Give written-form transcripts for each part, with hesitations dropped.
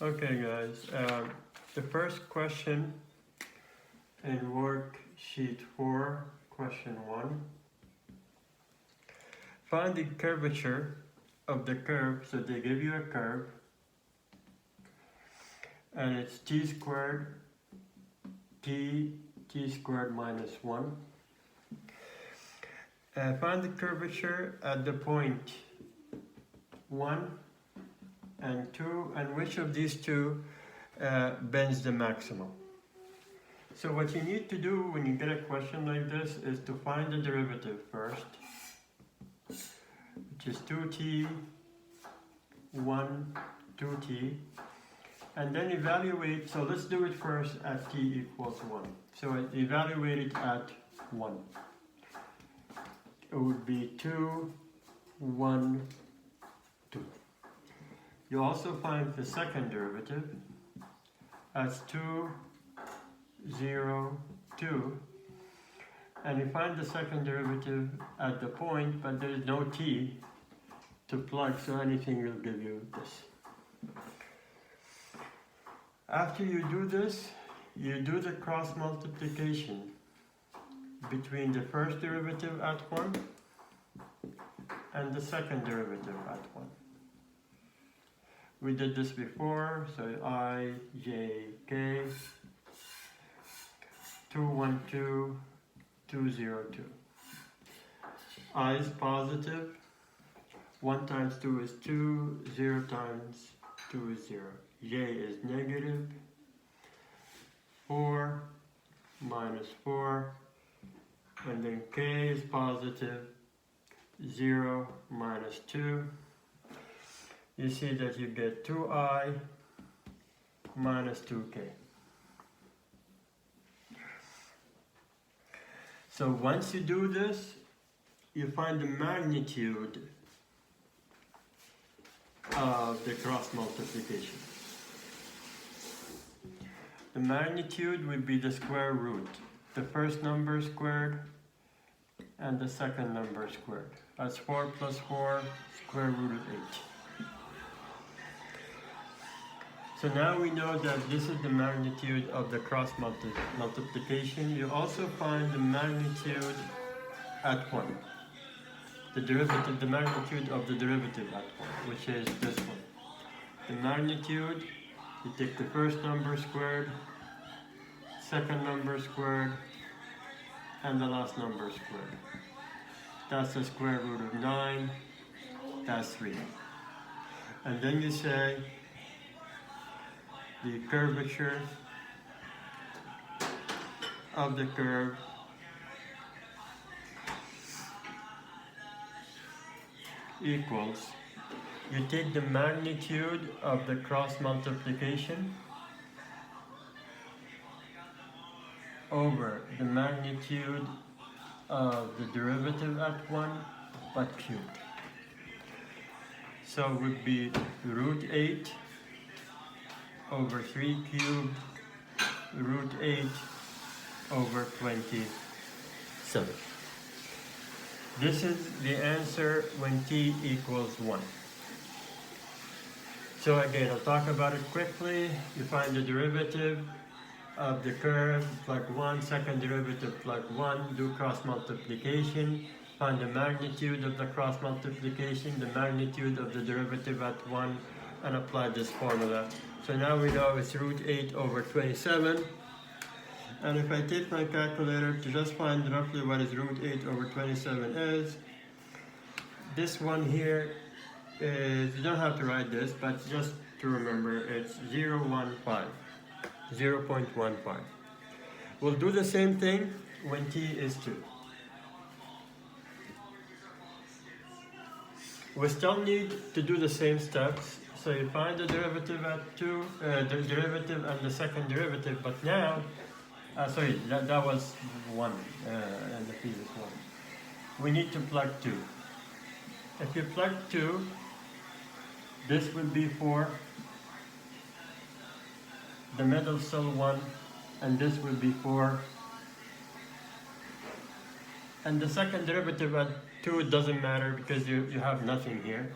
Okay guys, the first question in worksheet 4, question 1. Find the curvature of the curve, so they give you a curve, and it's t squared minus 1. Find the curvature at the point 1 and 2, and which of these two bends the maximum. So what you need to do when you get a question like this is to find the derivative first, which is 2t, 2t, and then evaluate. So let's do it first at t equals 1. So evaluate it at 1. It would be 2, 1, 2. You also find the second derivative as 2, 0, 2. And you find the second derivative at the point, but there is no t to plug, so anything will give you this. After you do this, you do the cross multiplication between the first derivative at 1 and the second derivative at 1. We did this before, so I, j, k, 2, 1, 2, 2, 0, 2. I is positive, 1 times 2 is 2, 0 times 2 is 0. J is negative, 4 minus 4, and then k is positive, 0 minus 2. You see that you get 2i minus 2k. So once you do this, you find the magnitude of the cross multiplication. The magnitude would be the square root. The first number squared and the second number squared. That's 4 plus 4, square root of 8. So now we know that this is the magnitude of the cross multiplication. You also find the magnitude at 1. The derivative, the magnitude of the derivative at 1, which is this one. The magnitude, you take the first number squared, second number squared, and the last number squared. That's the square root of 9, that's 3. And then you say the curvature of the curve equals, you take the magnitude of the cross multiplication over the magnitude of the derivative at 1, but cubed. So it would be root 8 over 3 cubed, root 8 over 27. This is the answer when t equals 1. So again, I'll talk about it quickly. You find the derivative of the curve, plug 1, second derivative, plug 1, do cross multiplication, find the magnitude of the cross multiplication, the magnitude of the derivative at 1, and apply this formula. So now we know it's root 8 over 27. And if I take my calculator to just find roughly what is root 8 over 27 is, this one here is, you don't have to write this, but just to remember, it's 0.15. We'll do the same thing when t is 2. We still need to do the same steps. So you find the derivative at 2, the derivative and the second derivative, but now, sorry, that was 1 and the previous one. We need to plug 2. If you plug 2, this would be 4, the middle still 1, and this would be 4. And the second derivative at 2, it doesn't matter because you have nothing here.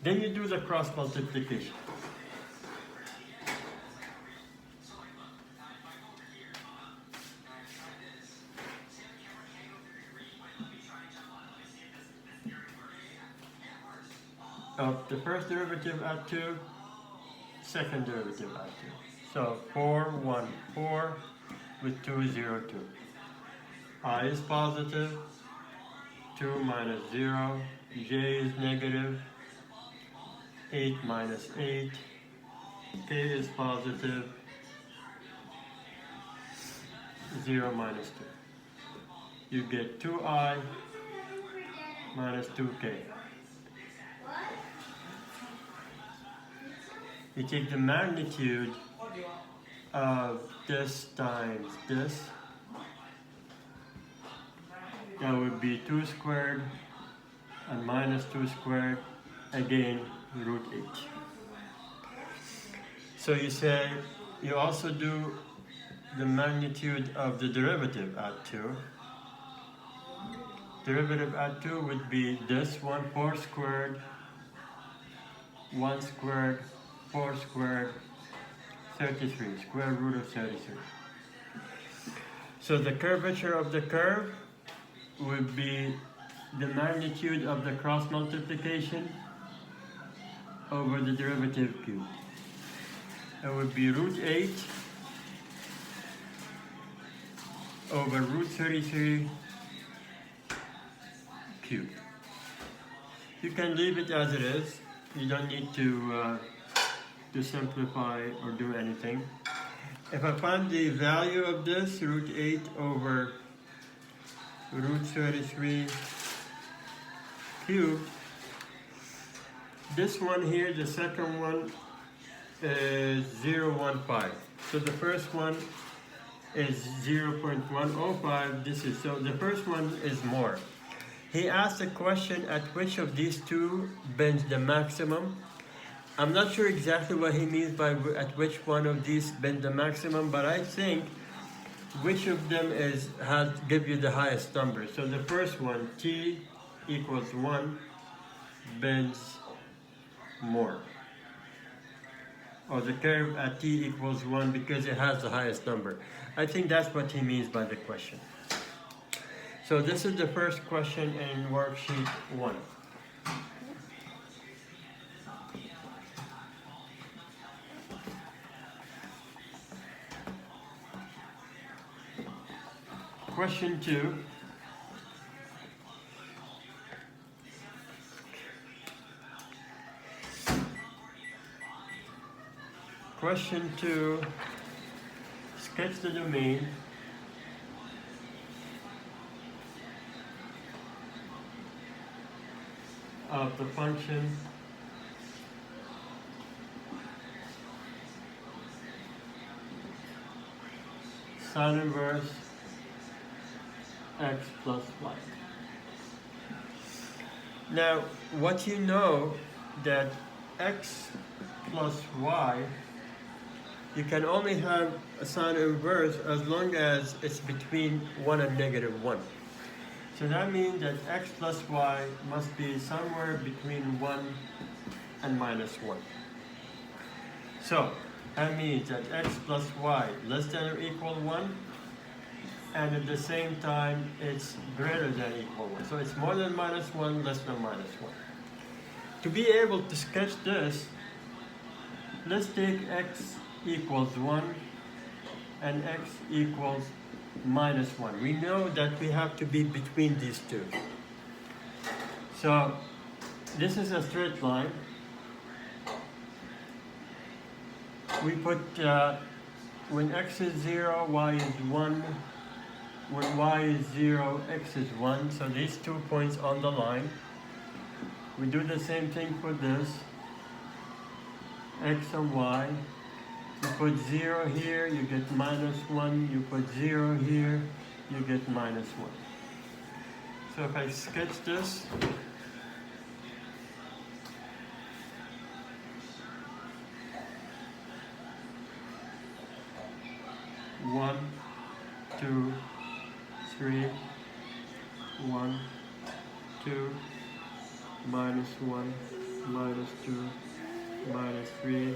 Then you do the cross multiplication. of the first derivative at 2, second derivative at 2. So 4, 1, 4 with 2, 0, 2. I is positive, 2 minus 0, j is negative, 8 minus 8, k is positive, 0 minus 2. You get 2i minus 2k. You take the magnitude of this times this. That would be 2 squared and minus 2 squared, again root 8. So you also do the magnitude of the derivative at 2. Derivative at 2 would be this one, 4 squared, 1 squared, 4 squared, 33, square root of 33. So the curvature of the curve would be the magnitude of the cross multiplication over the derivative cubed. It would be root 8 over root 33 cubed. You can leave it as it is. You don't need to simplify or do anything. If I find the value of this, root 8 over root 33 cubed, this one here, the second one, is 0.15. So the first one is 0.105. So the first one is more. He asked a question at which of these two bends the maximum. I'm not sure exactly what he means by at which one of these bends the maximum, but I think which of them give you the highest number. So the first one, t equals 1, bends more. Or the curve at t equals 1 because it has the highest number. I think that's what he means by the question. So this is the first question in worksheet 1. Question 2. Question 2, sketch the domain of the function sin inverse x plus y. Now, what you know that x plus y, you can only have a sine inverse as long as it's between 1 and negative 1. So that means that x plus y must be somewhere between 1 and minus 1. So that means that x plus y less than or equal 1, and at the same time it's greater than or equal 1. So it's more than minus 1, less than minus 1. To be able to sketch this, let's take x equals 1 and x equals minus 1. We know that we have to be between these two. So this is a straight line. We put, when x is 0, y is 1. When y is 0, x is 1. So these 2 points on the line. We do the same thing for this, x and y. You put 0 here, you get minus 1. You put 0 here, you get minus 1. So if I sketch this, one, 2, 3, 1, 2, minus 1, minus 2, minus 3,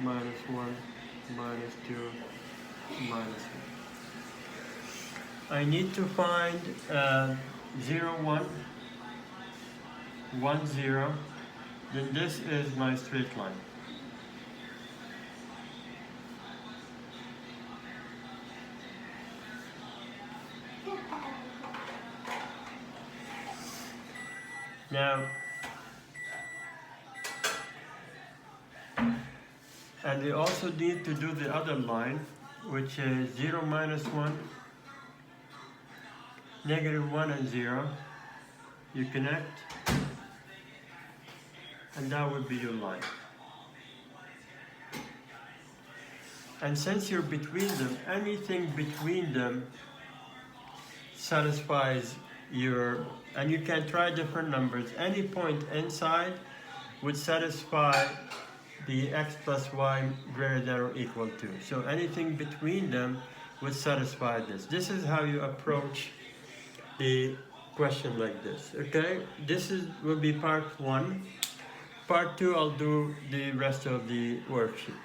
minus 1, minus 2, minus 1. I need to find 0, 1, 1, 0, then this is my straight line. Now, and we also need to do the other line, which is 0, -1, -1 and 0. You connect, and that would be your line. And since you're between them, anything between them satisfies your, and you can try different numbers. Any point inside would satisfy the x plus y greater than or equal to. So anything between them would satisfy this. This is how you approach the question like this, okay? This will be part 1. Part 2, I'll do the rest of the worksheet.